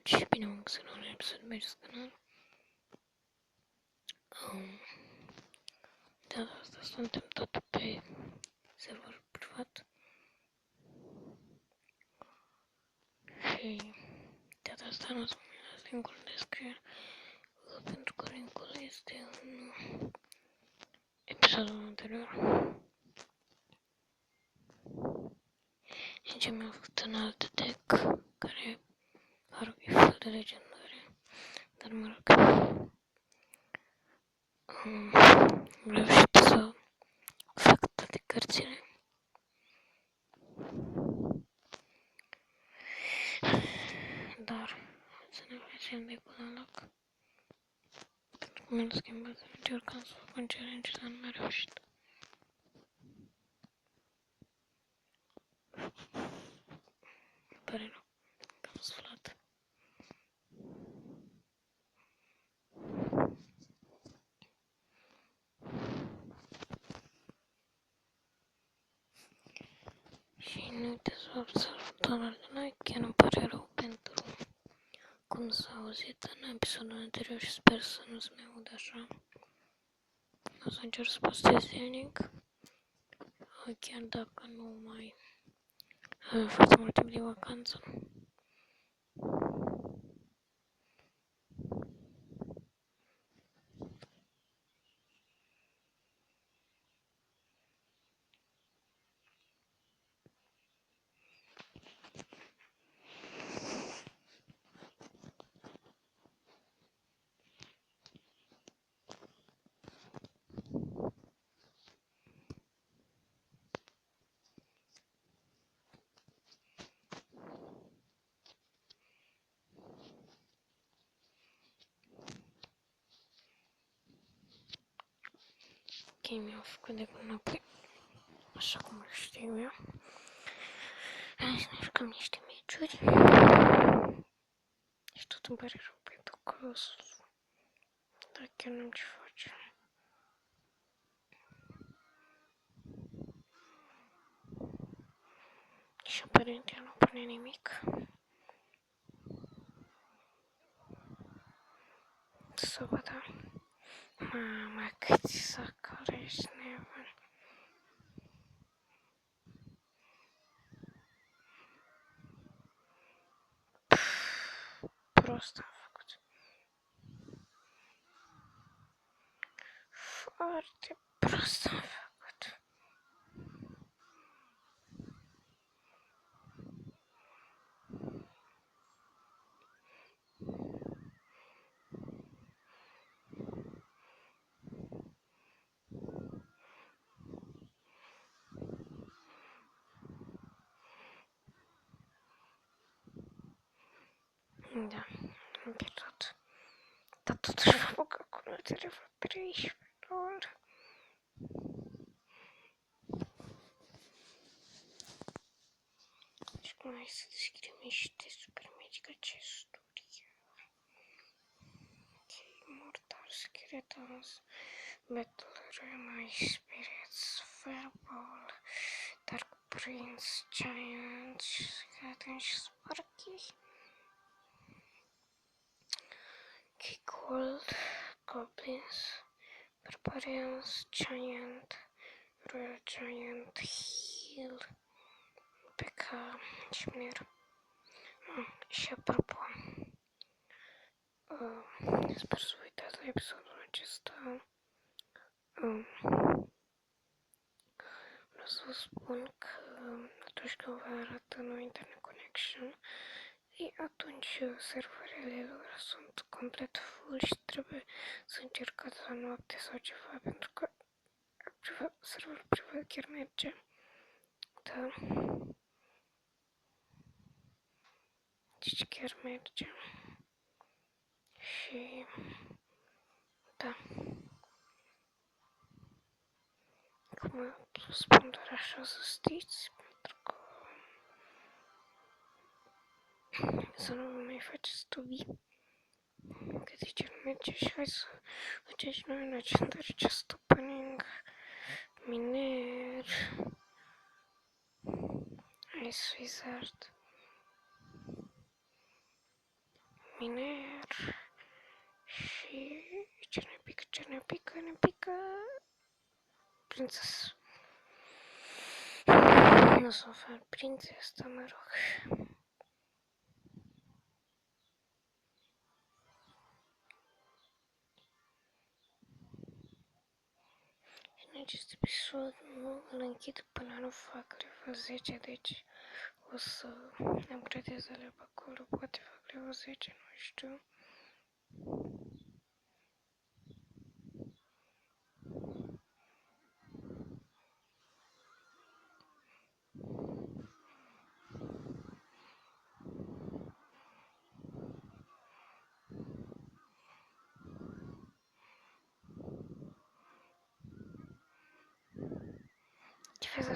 și bine am găsit la un episod de acest canal. De data asta suntem tot pe server privat. Și de data asta nu o să mă las linkul de descriere, pentru că linkul este în episodul anterior. Și ce mi-am făcut în alt deck, care e fel de legendare, dar mă rog. Am reușit să fac toate cărțile. Dar să ne facem deck-ul la loc. Pentru că mi-l schimbat, încercam să fac un challenge, dar nu mi-a reușit. Îmi pare rău că am suflat. Și nu uitați să observați doar de like, chiar îmi pare rău pentru cum s-a auzit în episodul anterior și sper să nu se mai audă așa. O să încerc să postez zilnic, chiar dacă nu mai avem foarte mult timp de vacanță. Ok, mi-am făcut de până înapoi, așa cum îl știu eu. Hai să ne jucăm niște meciuri. Și tot îmi pare rău pentru că dar chiar nu am ce face. Și aparent el nu pune nimic. Să văd. Mama, câți sacare ești nebun. Prost am făcut. Foarte prost am făcut. Da, am pierdut. Dar totuși mă apuc acum la telefon 13 ori. Și cum hai să deschidem niște super magic acesturi. Ok, Mortar, Skeletons, Battle Royale, Spirits, Fireball, Dark Prince, Giant, Skeleton și Sparky. Ok, Gold, Goblins, Barbarians, Giant, Royal Giant, Heal, PK și Miner. Și apropo, sper să vă uitați la episodul acesta. Vreau să vă spun că atunci când vă arată no internet connection, atunci serverele lor sunt complet full și trebuie să încercați la noapte sau ceva, pentru că serverul privat chiar merge. Da. Deci chiar merge. Și da. Acum spun doar așa să știți, pentru că să nu vă mai faceți tubii. Că de ce nu merge și hai să faceți noi în legendary chest opening. Miner. Ice Wizard. Miner. Și ce ne pică, ce ne pică, ne pică... Prințesă. Nu să ofer prințesa, mă rog. Și în acest episod nu îl închid până nu fac level 10, deci o să upgradez alea pe acolo, poate fac level 10, nu știu.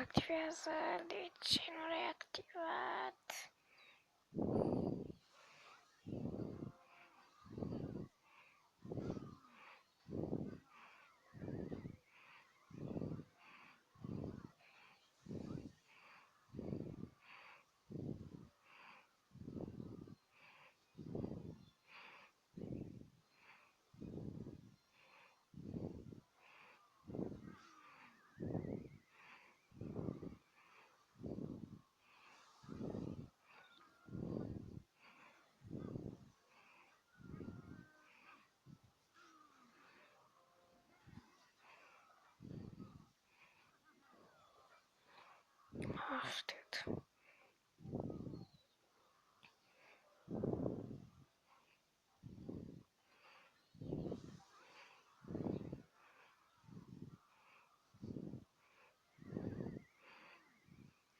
Activează, de ce nu l-ai activat? Aștept.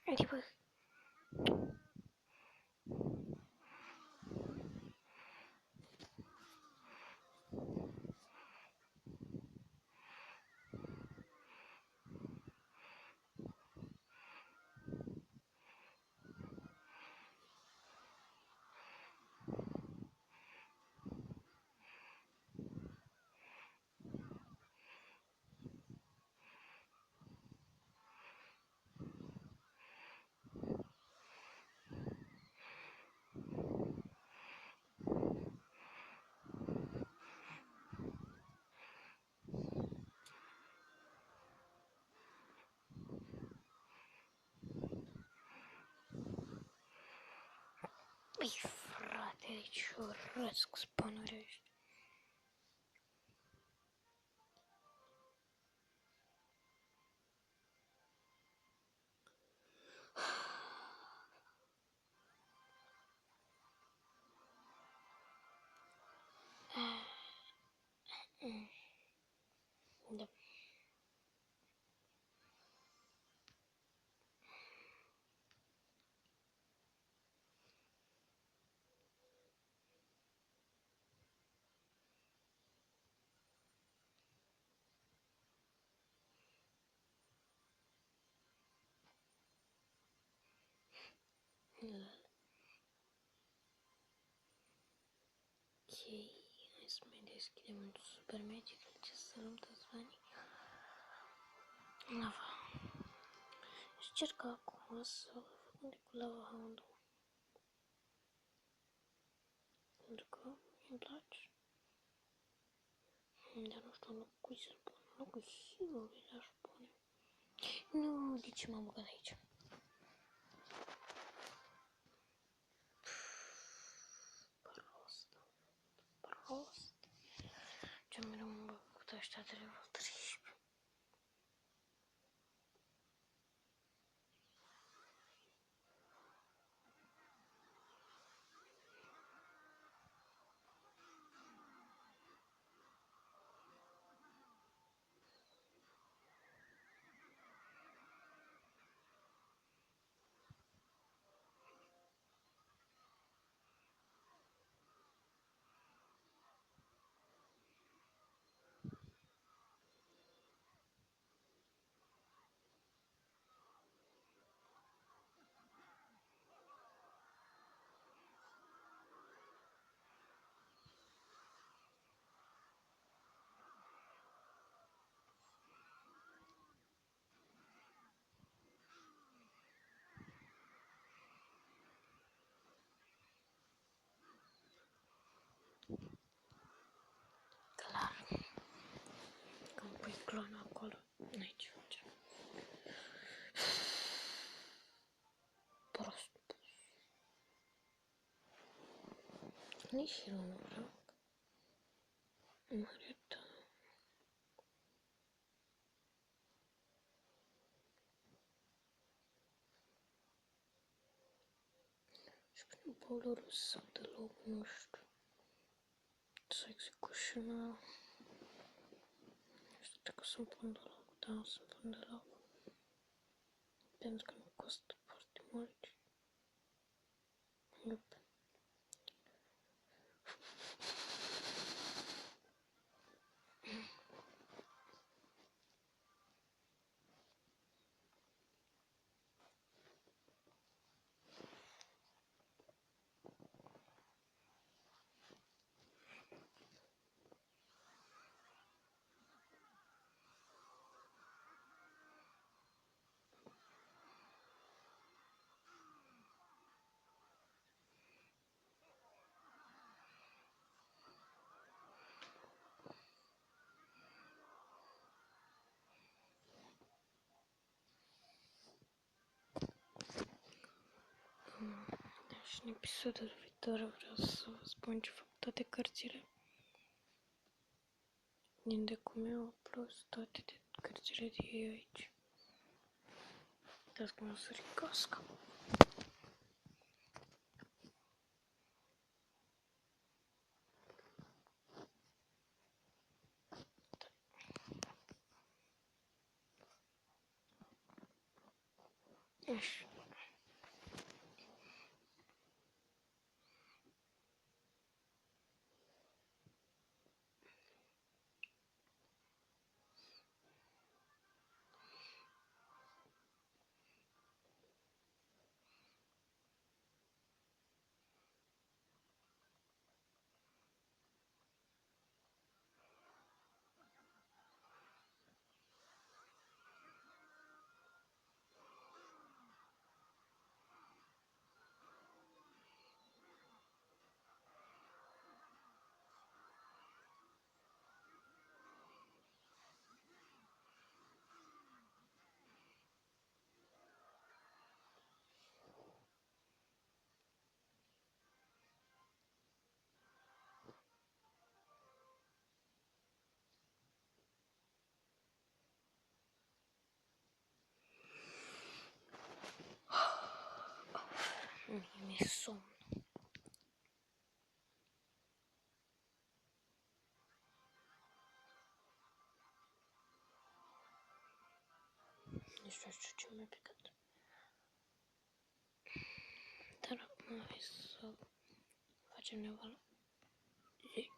Adică... Băi, frate, deci urăsc spanurile ăștia. Da. Ok, hai să mai deschidem un super magic, ce să luăm toți banii. Lava. Și încerc acum să fac unde cu lava hound-ul. Pentru că îmi place. Dar nu știu cui să-l pun. Nu cu Hillary l-aș pune. Nu, de ce m-am băgat aici? Prost. Prost. Ce mereu m-am băgat ăștia de level 13. ciclon acolo. Aici facem. Prost. Nici eu nu vreau. Marita. Și prin bolul sau deloc, nu știu. Să execuționa. Nu știu dacă să-mi pun deloc, da, să-mi pun deloc. Pentru că nu costă foarte mult. Yup. Deci în episodul viitor vreau să vă spun ce fac toate cărțile din decul meu, plus toate cărțile de aici. Uitați cum o să ricască. Așa. Mi-e somn. Nu știu ce mi-a picat. Dar acum hai să facem neval 10.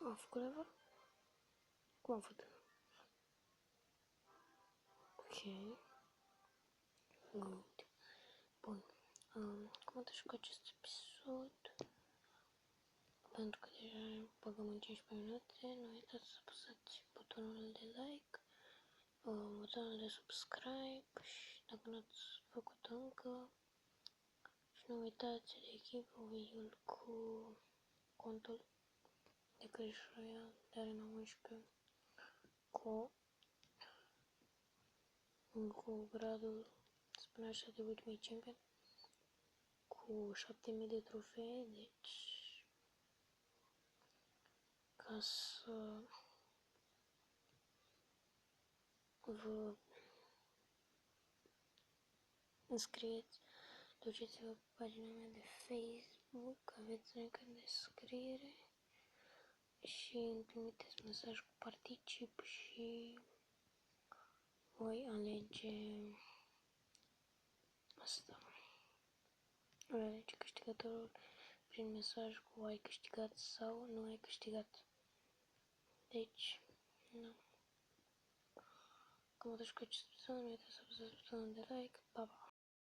Am făcut level? Cum am făcut? Ok. Good. Bun. Cum te jucat acest episod? Pentru că deja băgăm în 15 minute, nu uitați să apăsați butonul de like, butonul de subscribe și dacă nu ați făcut încă, Și nu uitați de giveaway-ul cu contul de Clash Royale de Arena 11 cu gradul, spune așa, de Ultimate Champion, cu 7000 de trofee, deci ca să vă înscrieți, duceți-vă pe pagina mea de Facebook, aveți link în descriere și îmi trimiteți mesaj cu particip și voi alege asta. Voi alege câștigătorul prin mesaj cu ai câștigat sau nu ai câștigat. Deci, nu. Cam atât cu acest episod, nu uitați să apăsați butonul de like, pa, pa!